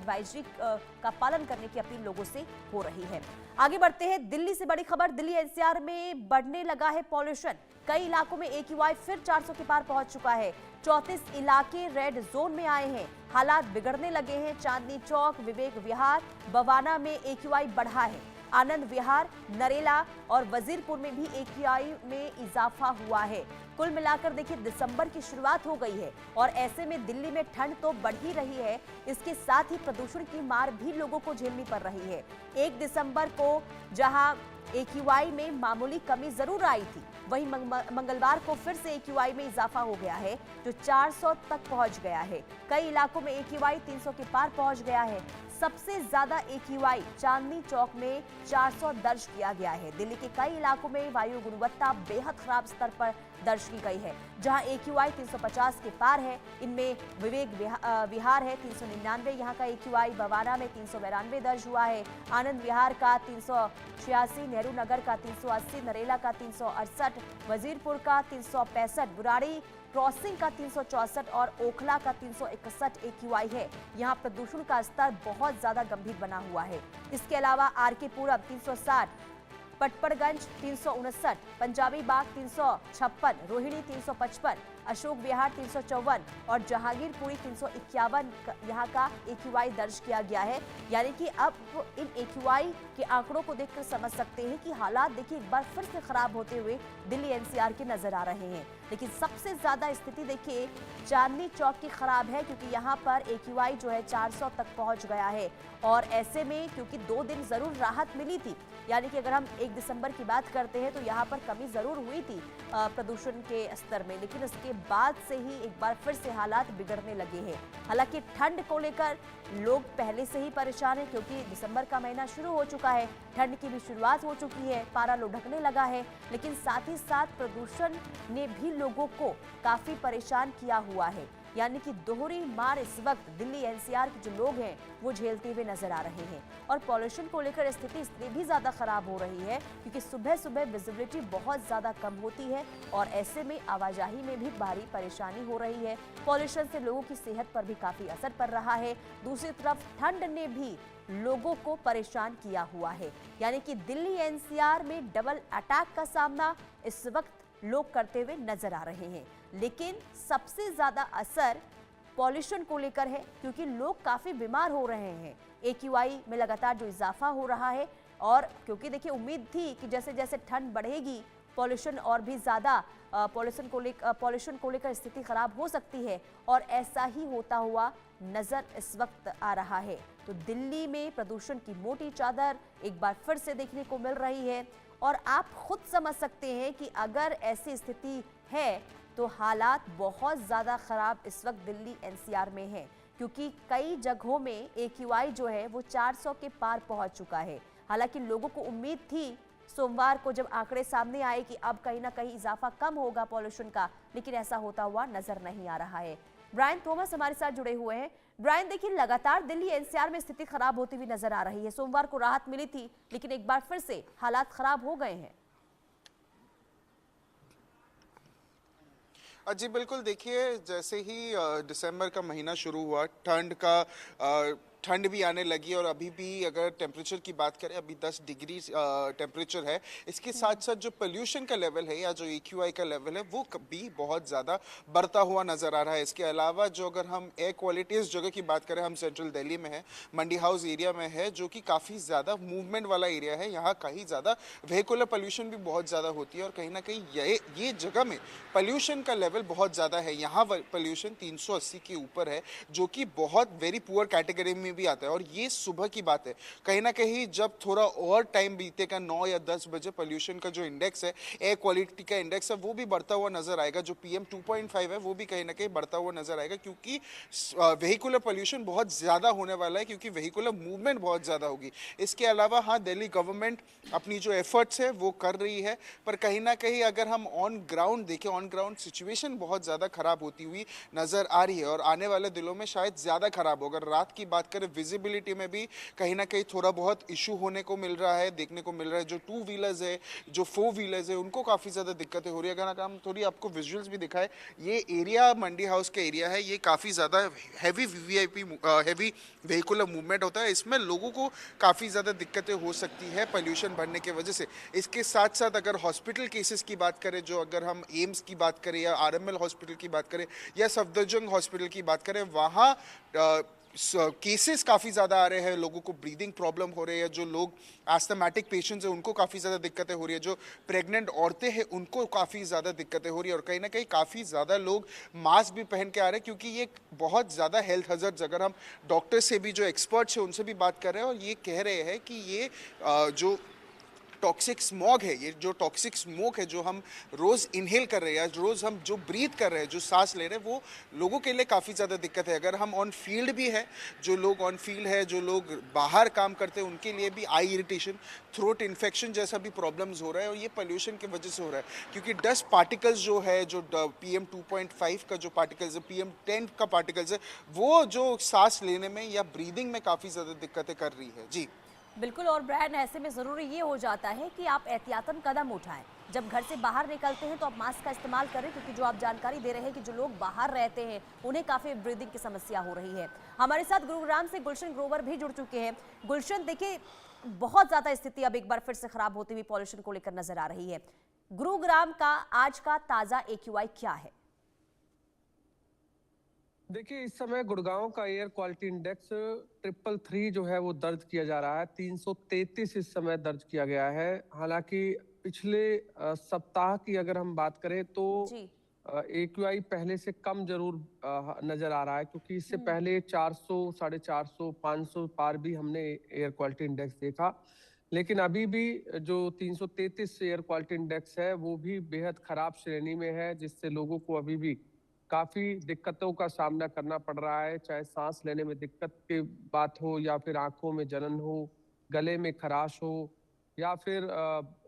Advisory का पालन करने की अपील लोगों से हो रही है। आगे बढ़ते हैं, दिल्ली से बड़ी खबर। दिल्ली एनसीआर में बढ़ने लगा है पॉल्यूशन। कई इलाकों में AQI फिर 400 के पार पहुंच चुका है। 34 इलाके रेड जोन में आए हैं। हालात बिगड़ने लगे हैं। चांदनी चौक, विवेक विहार, बवाना में AQI बढ़ा है। आनंद विहार, नरेला और वजीरपुर में भी AQI में इजाफा हुआ है। कुल मिलाकर देखिए, दिसंबर की शुरुआत हो गई है और ऐसे में दिल्ली में ठंड तो बढ़ ही रही है, इसके साथ ही प्रदूषण की मार भी लोगों को झेलनी पड़ रही है। 1 दिसंबर को जहां AQI में मामूली कमी जरूर आई थी, वहीं मंगलवार को फिर से AQI में इजाफा हो गया है, जो 400 तक पहुंच गया है। कई इलाकों में AQI 300 के पार पहुंच गया है। सबसे ज्यादा AQI चांदनी चौक में 400 दर्ज किया गया है। दिल्ली के कई इलाकों में वायु गुणवत्ता बेहद खराब स्तर पर दर्ज की गई है, जहां AQI 350 के पार है। इनमें विवेक विहार है 399 यहाँ का AQI, बवाना में 392 दर्ज हुआ है, आनंद विहार का 386, नेहरू नगर का 380, नरेला का 368, वजीरपुर का 365, बुराड़ी क्रॉसिंग का 364 और ओखला का 361 AQI है। यहाँ प्रदूषण का स्तर बहुत ज्यादा गंभीर बना हुआ है। इसके अलावा RK पूरब 360, पटपड़गंज 359, पंजाबी बाग 356, रोहिणी 355, अशोक विहार 354 और जहांगीरपुरी 351 यहाँ का AQI दर्ज किया गया है। यानी कि अब इन AQI के आंकड़ों को देखकर समझ सकते हैं कि हालात देखिए एक बार फिर से खराब होते हुए दिल्ली NCR के नजर आ रहे हैं। लेकिन सबसे ज्यादा स्थिति देखिए चांदनी चौक की खराब है, क्योंकि यहाँ पर AQI जो है 400 तक पहुंच गया है। और ऐसे में क्योंकि 2 दिन जरूर राहत मिली थी, यानी कि अगर हम 1 दिसंबर की बात करते हैं तो यहाँ पर कमी जरूर हुई थी प्रदूषण के स्तर में, लेकिन उसके बाद से ही एक बार फिर से हालात बिगड़ने लगे हैं। हालांकि ठंड को लेकर लोग पहले से ही परेशान हैं, क्योंकि दिसंबर का महीना शुरू हो चुका है, ठंड की भी शुरुआत हो चुकी है, पारा लुढ़कने लगा है। लेकिन साथ ही साथ प्रदूषण ने भी लोगों को काफी परेशान किया हुआ है। यानी कि दोहरी मार इस वक्त दिल्ली NCR के जो लोग हैं वो झेलते हुए नजर आ रहे हैं। और पॉल्यूशन को लेकर स्थिति इसलिए भी ज्यादा खराब हो रही है क्योंकि सुबह सुबह विजिबिलिटी बहुत ज्यादा कम होती है और ऐसे में आवाजाही में भी भारी परेशानी हो रही है। पॉल्यूशन से लोगों की सेहत पर भी काफी असर पड़ रहा है। दूसरी तरफ ठंड ने भी लोगों को परेशान किया हुआ है। यानी कि दिल्ली NCR में डबल अटैक का सामना इस वक्त लोग करते हुए नजर आ रहे हैं। लेकिन सबसे ज्यादा असर पॉल्यूशन को लेकर है, क्योंकि लोग काफी बीमार हो रहे हैं। AQI में लगातार जो इजाफा हो रहा है, और क्योंकि देखिए उम्मीद थी कि जैसे जैसे ठंड बढ़ेगी पॉल्यूशन और भी ज्यादा पॉल्यूशन को लेकर स्थिति खराब हो सकती है, और ऐसा ही होता हुआ नजर इस वक्त आ रहा है। तो दिल्ली में प्रदूषण की मोटी चादर एक बार फिर से देखने को मिल रही है, और आप खुद समझ सकते हैं कि अगर ऐसी स्थिति है तो हालात बहुत ज्यादा खराब इस वक्त दिल्ली NCR में है, क्योंकि कई जगहों में AQI जो है वो 400 के पार पहुंच चुका है। हालांकि लोगों को उम्मीद थी सोमवार को जब आंकड़े सामने आए कि अब कहीं ना कहीं इजाफा कम होगा पॉल्यूशन का, लेकिन ऐसा होता हुआ नजर नहीं आ रहा है। ब्रायन थॉमस हमारे साथ जुड़े हुए हैं। ब्रायन, देखिए लगातार दिल्ली NCR में स्थिति खराब होती हुई नजर आ रही है। सोमवार को राहत मिली थी, लेकिन एक बार फिर से हालात खराब हो गए हैं। जी बिल्कुल, देखिए जैसे ही दिसंबर का महीना शुरू हुआ, ठंड भी आने लगी और अभी भी अगर टेम्परेचर की बात करें अभी 10 डिग्री टेम्परेचर है। इसके साथ साथ जो पोल्यूशन का लेवल है या जो AQI का लेवल है वो भी बहुत ज़्यादा बढ़ता हुआ नज़र आ रहा है। इसके अलावा जो अगर हम एयर क्वालिटी इस जगह की बात करें, हम सेंट्रल दिल्ली में है, मंडी हाउस एरिया में है, जो कि काफ़ी ज़्यादा मूवमेंट वाला एरिया है। यहाँ कहीं ज़्यादा व्हीकुलर पोल्यूशन भी बहुत ज़्यादा होती है और कहीं ना कहीं ये जगह में पोल्यूशन का लेवल बहुत ज़्यादा है। यहाँ पोल्यूशन 380 के ऊपर है, जो कि बहुत वेरी पुअर कैटेगरी में भी आता है। और ये सुबह की बात है, कहीं ना कहीं जब थोड़ा और टाइम बीतेगा 9 या 10 बजे, पोल्यूशन का जो इंडेक्स है, एयर क्वालिटी का इंडेक्स है, वो भी बढ़ता हुआ नजर आएगा। जो PM 2.5 है वो भी कहीं ना कहीं बढ़ता हुआ नजर आएगा, क्योंकि व्हीकुलर पोल्यूशन बहुत ज्यादा होने वाला है, क्योंकि व्हीकुलर मूवमेंट बहुत ज्यादा होगी। इसके अलावा हाँ, दिल्ली गवर्नमेंट अपनी जो एफर्ट्स है वो कर रही है, पर कहीं ना कहीं अगर हम ऑन ग्राउंड देखें, ऑन ग्राउंड सिचुएशन बहुत ज्यादा खराब होती हुई नजर आ रही है और आने वाले दिनों में शायद ज्यादा खराब हो। अगर रात की बात करें करें विजिबिलिटी में भी कहीं ना कहीं थोड़ा बहुत इशू होने को मिल रहा है, देखने को मिल रहा है। जो 2 व्हीलर्स है, जो 4 व्हीलर्स है, उनको काफ़ी ज़्यादा दिक्कतें हो रही है। अगर हम थोड़ी आपको विजुअल्स भी दिखाए, ये एरिया मंडी हाउस का एरिया है, ये काफ़ी ज़्यादा heavy VVIP heavy vehicular movement होता है। इसमें लोगों को काफ़ी ज़्यादा दिक्कतें हो सकती है पॉल्यूशन बढ़ने की वजह से। इसके साथ साथ अगर हॉस्पिटल केसेस की बात करें, जो अगर हम एम्स की बात करें या आरएमएल हॉस्पिटल की बात करें या सफदरजंग हॉस्पिटल की बात करें, वहाँ केसेस काफ़ी ज़्यादा आ रहे हैं। लोगों को ब्रीदिंग प्रॉब्लम हो रही है, जो लोग एस्थमेटिक पेशेंट्स हैं उनको काफ़ी ज़्यादा दिक्कतें हो रही है, जो प्रेग्नेंट औरतें हैं उनको काफ़ी ज़्यादा दिक्कतें हो रही है, और कहीं ना कहीं काफ़ी ज़्यादा लोग मास्क भी पहन के आ रहे हैं, क्योंकि ये बहुत ज़्यादा हेल्थ हजर्ड्स, अगर हम डॉक्टर से भी, जो एक्सपर्ट्स हैं उनसे भी बात कर रहे हैं, और ये कह रहे हैं कि ये जो टॉक्सिक स्मॉग है, ये जो टॉक्सिक स्मोक है जो हम रोज़ इनहेल कर रहे हैं, रोज़ हम जो ब्रीथ कर रहे हैं, जो सांस ले रहे हैं, वो लोगों के लिए काफ़ी ज़्यादा दिक्कत है। अगर हम ऑन फील्ड भी है, जो लोग ऑन फील्ड है, जो लोग बाहर काम करते हैं, उनके लिए भी आई इरिटेशन, थ्रोट इन्फेक्शन जैसा भी प्रॉब्लम्स हो रहा है, और ये पोल्यूशन की वजह से हो रहा है। क्योंकि डस्ट पार्टिकल्स जो है, जो PM 2.5 का जो पार्टिकल्स है, PM 10 का पार्टिकल्स है, वो जो सांस लेने में या ब्रीदिंग में काफ़ी ज़्यादा दिक्कतें कर रही है। जी बिल्कुल। और ब्रायन, ऐसे में ज़रूरी ये हो जाता है कि आप एहतियातन कदम उठाएं। जब घर से बाहर निकलते हैं तो आप मास्क का इस्तेमाल करें, क्योंकि जो आप जानकारी दे रहे हैं कि जो लोग बाहर रहते हैं उन्हें काफ़ी ब्रीदिंग की समस्या हो रही है। हमारे साथ गुरुग्राम से गुलशन ग्रोवर भी जुड़ चुके हैं। गुलशन, देखिए, बहुत ज़्यादा स्थिति अब एक बार फिर से खराब होती हुई पॉल्यूशन को लेकर नजर आ रही है। गुरुग्राम का आज का ताज़ा AQI क्या है? देखिए, इस समय गुड़गांव का एयर क्वालिटी इंडेक्स 333 जो है वो दर्ज किया जा रहा है। 333 इस समय दर्ज किया गया है। हालांकि पिछले सप्ताह की अगर हम बात करें तो जी। AQI पहले से कम जरूर नजर आ रहा है, क्योंकि इससे पहले 400, 450, 500 पार भी हमने एयर क्वालिटी इंडेक्स देखा। लेकिन अभी भी जो 333 एयर क्वालिटी इंडेक्स है वो भी बेहद खराब श्रेणी में है, जिससे लोगों को अभी भी काफी दिक्कतों का सामना करना पड़ रहा है। चाहे सांस लेने में दिक्कत की बात हो, या फिर आंखों में जलन हो, गले में खराश हो, या फिर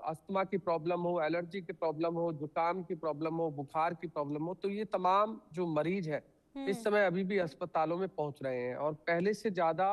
अस्थमा की प्रॉब्लम हो, एलर्जी की प्रॉब्लम हो, जुकाम की प्रॉब्लम हो, बुखार की प्रॉब्लम हो, तो ये तमाम जो मरीज है इस समय अभी भी अस्पतालों में पहुंच रहे हैं। और पहले से ज्यादा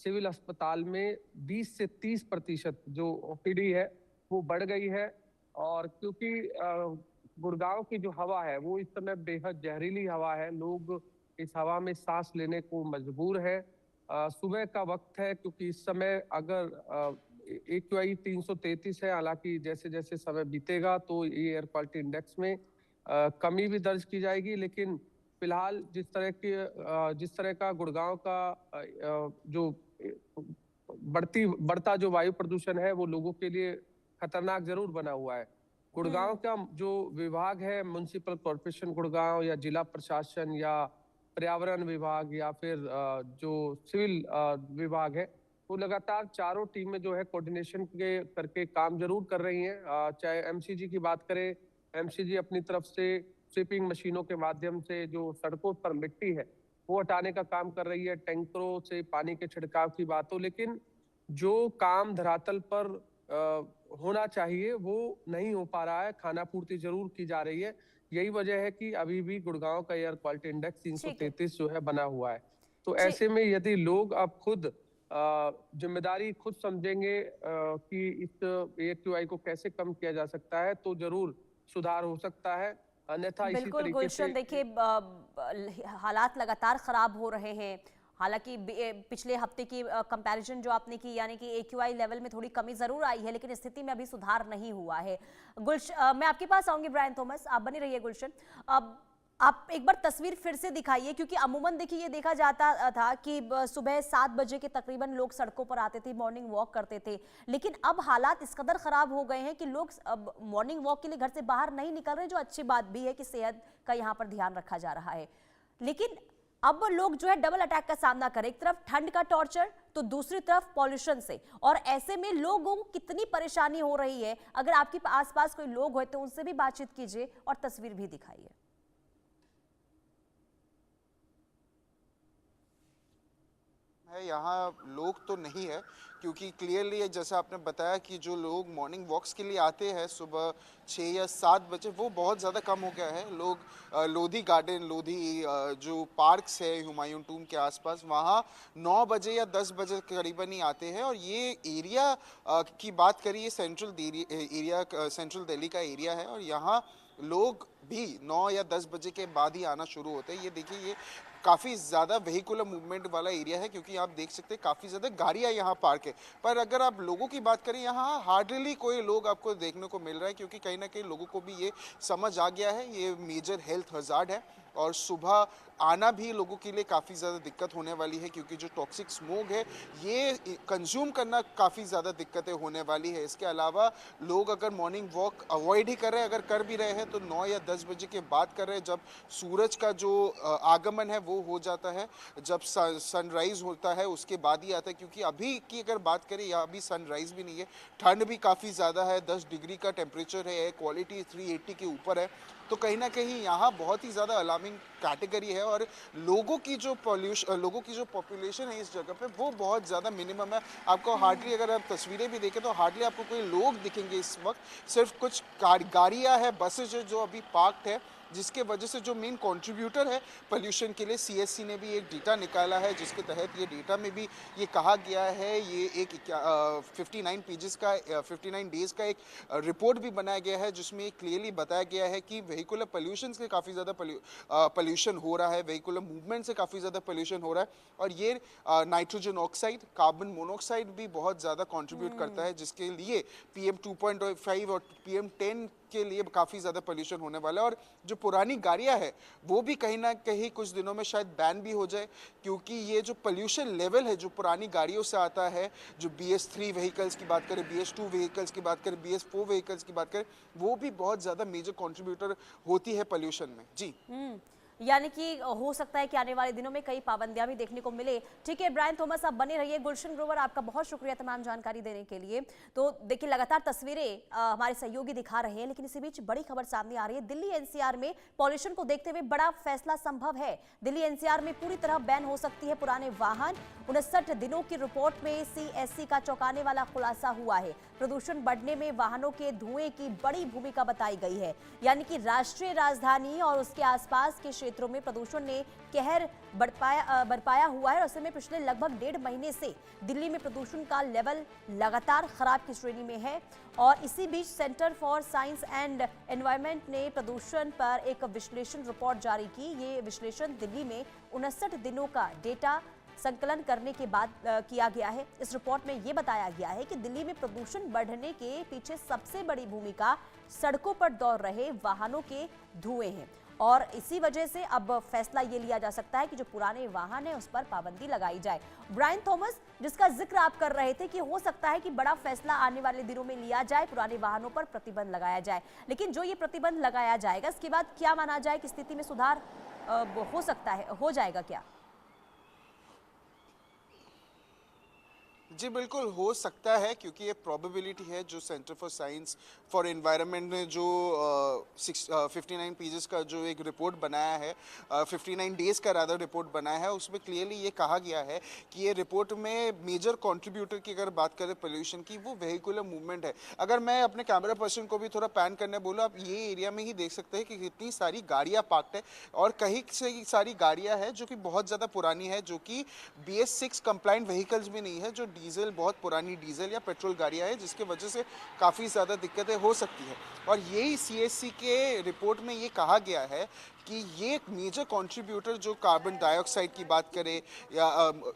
सिविल अस्पताल में 20 से 30% जो OPD है वो बढ़ गई है। और क्योंकि गुड़गांव की जो हवा है वो इस समय बेहद जहरीली हवा है, लोग इस हवा में सांस लेने को मजबूर है। सुबह का वक्त है, क्योंकि इस समय अगर AQI 333 है, हालांकि जैसे जैसे समय बीतेगा तो ये एयर क्वालिटी इंडेक्स में कमी भी दर्ज की जाएगी। लेकिन फिलहाल जिस तरह का गुड़गांव का जो बढ़ता जो वायु प्रदूषण है वो लोगों के लिए खतरनाक जरूर बना हुआ है। गुड़गांव का जो विभाग है, म्युनिसिपल कॉर्पोरेशन गुड़गांव या जिला प्रशासन या पर्यावरण विभाग या फिर जो सिविल विभाग है, वो लगातार चारों टीमें जो है कोऑर्डिनेशन करके काम जरूर कर रही हैं। चाहे MCG की बात करें, MCG अपनी तरफ से स्वीपिंग मशीनों के माध्यम से जो सड़कों पर मिट्टी है वो हटाने का काम कर रही है, टैंकरों से पानी के छिड़काव की बात हो। लेकिन जो काम धरातल पर होना चाहिए वो नहीं हो पा रहा है। खाना पूर्ति जरूर की जा रही है, यही वजह है कि अभी भी गुड़गांव का एयर क्वालिटी इंडेक्स 333 जो है बना हुआ है। तो ऐसे में यदि लोग अब खुद जिम्मेदारी खुद समझेंगे कि इस AQI को कैसे कम किया जा सकता है, तो जरूर सुधार हो सकता है। अन्यथा इसी बिल्कुल तरीके से गुलशन, देखिए, हालात लगातार खराब हो रहे हैं। हालांकि पिछले हफ्ते की कंपैरिजन जो आपने की, यानी कि AQI लेवल में थोड़ी कमी जरूर आई है, लेकिन स्थिति में अभी सुधार नहीं हुआ है। मैं आपके पास आऊंगी ब्रायन थॉमस, आप बने रहिए। गुलशन, अब आप एक बार तस्वीर फिर से दिखाइए, क्योंकि अमूमन देखिए ये देखा जाता था कि सुबह 7 बजे के तकरीबन लोग सड़कों पर आते थे, मॉर्निंग वॉक करते थे। लेकिन अब हालात इस कदर खराब हो गए हैं कि लोग अब मॉर्निंग वॉक के लिए घर से बाहर नहीं निकल रहे, जो अच्छी बात भी है कि सेहत का यहाँ पर ध्यान रखा जा रहा है। लेकिन अब लोग जो है डबल अटैक का सामना करें, एक तरफ ठंड का टॉर्चर तो दूसरी तरफ पॉल्यूशन से। और ऐसे में लोगों को कितनी परेशानी हो रही है, अगर आपके आसपास कोई लोग हो तो उनसे भी बातचीत कीजिए और तस्वीर भी दिखाइए। है, यहाँ लोग तो नहीं है, क्योंकि क्लियरली जैसा आपने बताया कि जो लोग मॉर्निंग वॉक्स के लिए आते हैं सुबह 6 या 7 बजे, वो बहुत ज़्यादा कम हो गया है। लोग लोधी गार्डन, लोधी जो पार्क्स है हुमायूं टूम के आसपास, वहाँ 9 बजे या 10 बजे करीबन ही आते हैं। और ये एरिया की बात करिए, सेंट्रल एरिया, सेंट्रल दिल्ली का एरिया है, और यहाँ लोग भी 9 या 10 बजे के बाद ही आना शुरू होते हैं। ये देखिए, ये काफ़ी ज़्यादा वेहिकुलर मूवमेंट वाला एरिया है, क्योंकि आप देख सकते हैं काफ़ी ज़्यादा गाड़ियाँ यहाँ पार्क है। पर अगर आप लोगों की बात करें, यहाँ हार्डली कोई लोग आपको देखने को मिल रहा है, क्योंकि कहीं ना कहीं लोगों को भी ये समझ आ गया है ये मेजर हेल्थ हज़ार्ड है, और सुबह आना भी लोगों के लिए काफ़ी ज़्यादा दिक्कत होने वाली है, क्योंकि जो टॉक्सिक स्मोक है ये कंज्यूम करना काफ़ी ज़्यादा दिक्कतें होने वाली है। इसके अलावा लोग अगर मॉर्निंग वॉक अवॉइड ही कर रहे हैं, अगर कर भी रहे हैं तो 9 या 10 बजे के बाद कर रहे हैं, जब सूरज का जो आगमन है वो हो जाता है, जब सनराइज़ होता है उसके बाद ही आता है। क्योंकि अभी की अगर बात करें, यहाँ अभी सनराइज़ भी नहीं है, ठंड भी काफ़ी ज़्यादा है, 10 डिग्री का टेम्परेचर है, एयर क्वालिटी 380 के ऊपर है। तो कहीं ना कहीं यहाँ बहुत ही ज़्यादा अलार्मिंग कैटेगरी है, और लोगों की जो पॉपुलेशन है इस जगह पे वो बहुत ज़्यादा मिनिमम है। आपको हार्डली, अगर आप तस्वीरें भी देखें तो हार्डली आपको कोई लोग दिखेंगे इस वक्त। सिर्फ कुछ गाड़ियाँ हैं, बसेज है जो अभी पार्क्ड है, जिसके वजह से जो मेन कंट्रीब्यूटर है पोल्यूशन के लिए, सीएससी ने भी एक डेटा निकाला है, जिसके तहत ये डेटा में भी ये कहा गया है, ये एक 59 पेजेस का 59 डेज़ का एक रिपोर्ट भी बनाया गया है, जिसमें क्लियरली बताया गया है कि वेहिकुलर पोल्यूशन से काफ़ी ज़्यादा पोल्यूशन हो रहा है, वेहिकुलर मूवमेंट से काफ़ी ज़्यादा पोल्यूशन हो रहा है। और ये नाइट्रोजन ऑक्साइड, कार्बन मोनोऑक्साइड भी बहुत ज़्यादा कंट्रीब्यूट करता है, जिसके लिए PM 2.5 और PM 10 के लिए काफ़ी ज़्यादा पोल्यूशन होने वाला है। और जो पुरानी गाड़ियां है वो भी कहीं ना कहीं कुछ दिनों में शायद बैन भी हो जाए, क्योंकि ये जो पोल्यूशन लेवल है जो पुरानी गाड़ियों से आता है, जो BS3 व्हीकल्स की बात करें, BS2 व्हीकल्स की बात करें, BS4 व्हीकल्स की बात करें, वो भी बहुत ज़्यादा मेजर कंट्रीब्यूटर होती है पोल्यूशन में। जी, यानी कि हो सकता है कि आने वाले दिनों में कई पाबंदियां भी देखने को मिले। ठीक है ब्रायन थॉमस, आप बने रहिए। गुलशन ग्रोवर, आपका बहुत शुक्रिया तमाम जानकारी देने के लिए। तो देखिए, लगातार तस्वीरें हमारे सहयोगी दिखा रहे हैं, लेकिन इसी बीच बड़ी खबर सामने आ रही है। दिल्ली NCR में पॉल्यूशन को देखते हुए बड़ा फैसला संभव है। दिल्ली NCR में पूरी तरह बैन हो सकती है पुराने वाहन। 59 दिनों की रिपोर्ट में CSC का चौंकाने वाला खुलासा हुआ है। प्रदूषण बढ़ने में वाहनों के धुएं की बड़ी भूमिका बताई गई है। यानी कि राष्ट्रीय राजधानी और उसके आसपास के क्षेत्रों में प्रदूषण ने कहर बरपाया हुआ है। ऐसे में पिछले लगभग 1.5 महीने से दिल्ली में प्रदूषण का लेवल लगातार खराब की श्रेणी में है। और इसी बीच Centre for Science and Environment ने प्रदूषण पर एक विश्लेषण रिपोर्ट जारी की। ये विश्लेषण दिल्ली में 59 दिनों का डेटा संकलन करने के बाद किया गया है। इस रिपोर्ट में यह बताया गया है कि दिल्ली में प्रदूषण बढ़ने के पीछे सबसे बड़ी भूमिका सड़कों पर दौड़ रहे वाहनों के धुएं हैं, और इसी वजह से अब फैसला ये लिया जा सकता है कि जो पुराने वाहन है उस पर पाबंदी लगाई जाए। ब्रायन थॉमस, जिसका जिक्र आप कर रहे थे कि हो सकता है कि बड़ा फैसला आने वाले दिनों में लिया जाए, पुराने वाहनों पर प्रतिबंध लगाया जाए, लेकिन जो ये प्रतिबंध लगाया जाएगा इसके बाद क्या माना जाए कि स्थिति में सुधार हो सकता है, हो जाएगा क्या? जी बिल्कुल हो सकता है, क्योंकि ये प्रोबेबिलिटी है जो centre for science for environment ने जो 59 पेजेस का जो एक रिपोर्ट बनाया है, 59 डेज़ का रादर रिपोर्ट बनाया है, उसमें क्लियरली ये कहा गया है कि ये रिपोर्ट में मेजर कंट्रीब्यूटर की अगर बात करें पोल्यूशन की, वो वेहिकुलर मूवमेंट है। अगर मैं अपने कैमरा पर्सन को भी थोड़ा पैन करने बोलूँ, आप ये एरिया में ही देख सकते हैं कि कितनी सारी गाड़ियाँ पार्क्ड है, और कहीं से सारी गाड़ियाँ हैं जो कि बहुत ज़्यादा पुरानी है, जो कि BS6 कंप्लाइंट व्हीकल्स भी नहीं है, जो डीजल, बहुत पुरानी डीजल या पेट्रोल गाड़ियां हैं, जिसके वजह से काफ़ी ज़्यादा दिक्कतें हो सकती है। और यही CSC के रिपोर्ट में ये कहा गया है कि ये एक मेजर कंट्रीब्यूटर जो कार्बन डाइऑक्साइड की बात करें या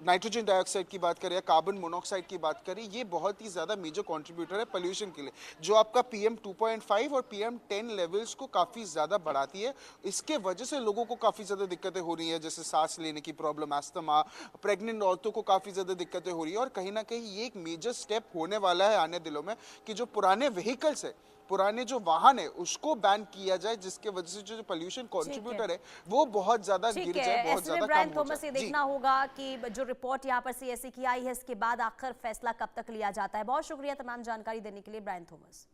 नाइट्रोजन डाइऑक्साइड की बात करें या कार्बन मोनोऑक्साइड की बात करें, ये बहुत ही ज़्यादा मेजर कंट्रीब्यूटर है पोल्यूशन के लिए, जो आपका PM 2.5 और PM 10 लेवल्स को काफ़ी ज़्यादा बढ़ाती है। इसके वजह से लोगों को काफ़ी ज़्यादा दिक्कतें हो रही है, जैसे सांस लेने की प्रॉब्लम, अस्थमा, प्रेग्नेंट औरतों को काफ़ी ज़्यादा दिक्कतें हो रही है। और कहीं ना कहीं ये एक मेजर स्टेप होने वाला है आने दिनों में कि जो पुराने व्हीकल्स है, पुराने जो वाहन है, उसको बैन किया जाए, जिसके वजह से जो पोल्यूशन कंट्रीब्यूटर है वो बहुत ज्यादा गिर जाए, बहुत ज्यादा ब्रायन कम हो थॉमस, ये जाए। देखना होगा कि जो रिपोर्ट यहाँ पर CSC की आई है इसके बाद आखिर फैसला कब तक लिया जाता है। बहुत शुक्रिया तमाम जानकारी देने के लिए ब्रायन थॉमस।